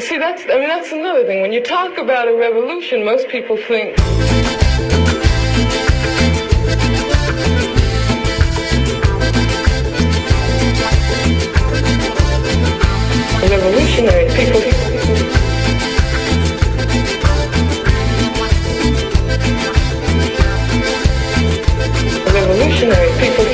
See, that's another thing. When you talk about a revolution, most people think revolutionary people. Revolutionary people.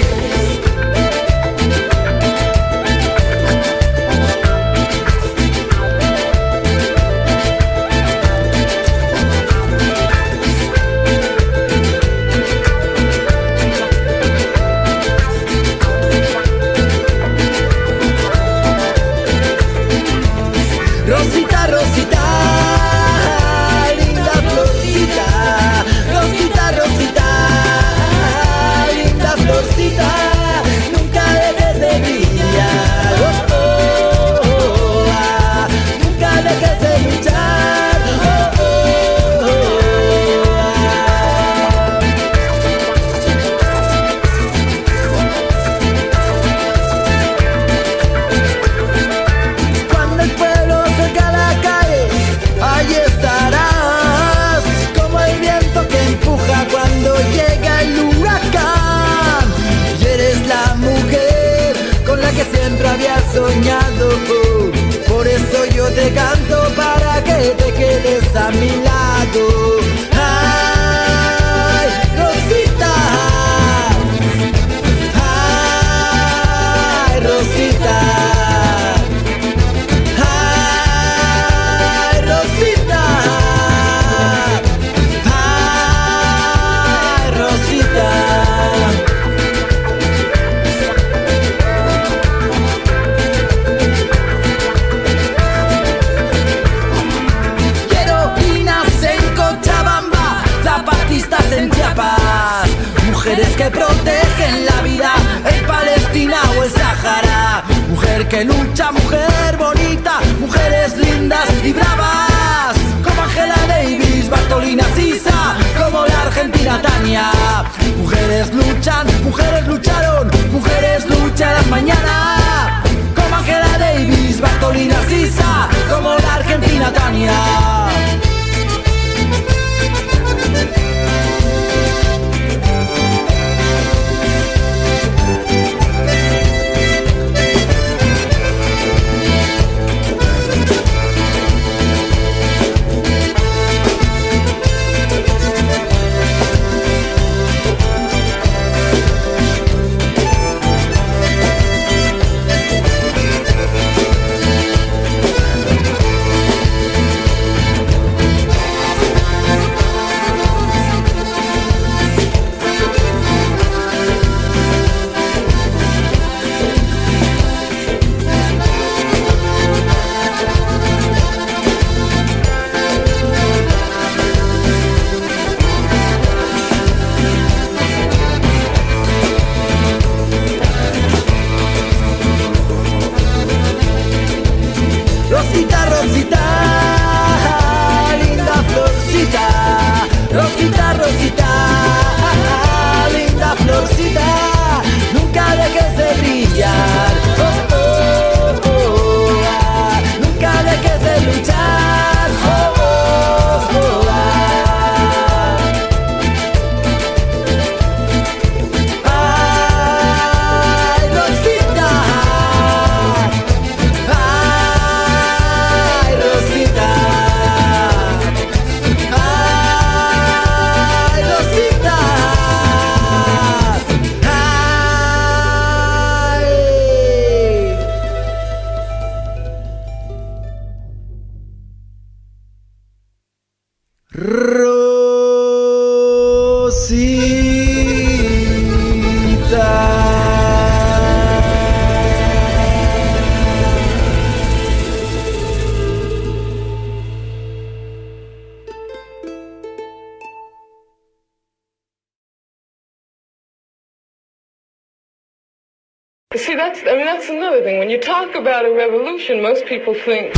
Rosita, Rosita, linda florcita. Rosita, Rosita, linda florcita. Nunca dejes de brillar, oh, oh, oh, ah. Nunca dejes de luchar, oh, oh, oh, ah. Cuando el pueblo salga a la calle, ahí estarás, como el viento que empuja cuando llega el huracán. Y eres la mujer con la que siempre había soñado, por eso yo te canto para que te quedes a mi lado. Ay, Rosita, ay, Rosita. Ay, Rosita, ay, Rosita. Heroínas en Cochabamba, zapatistas en Chiapas, mujeres que protegen la vida en Palestina o el Sahara. Mujer que lucha, mujer bonita, mujeres lindas y bravas, como Angela Davis, Bartolina Sisa, como la argentina Tania. Mujeres luchan, mujeres lucharon, mujeres lucharán mañana, como Angela Davis, Bartolina Sisa, como la argentina Tania. Rosita, Rosita, linda florcita. Rosita, Rosita, linda florcita. Nunca dejes de brillar, oh, oh, oh, ah. Nunca dejes de luchar, oh, oh, oh, ah. Ay, Rosita, ay, Rosita, ay, Rosita, See, that's another thing. When you talk about a revolution, most people think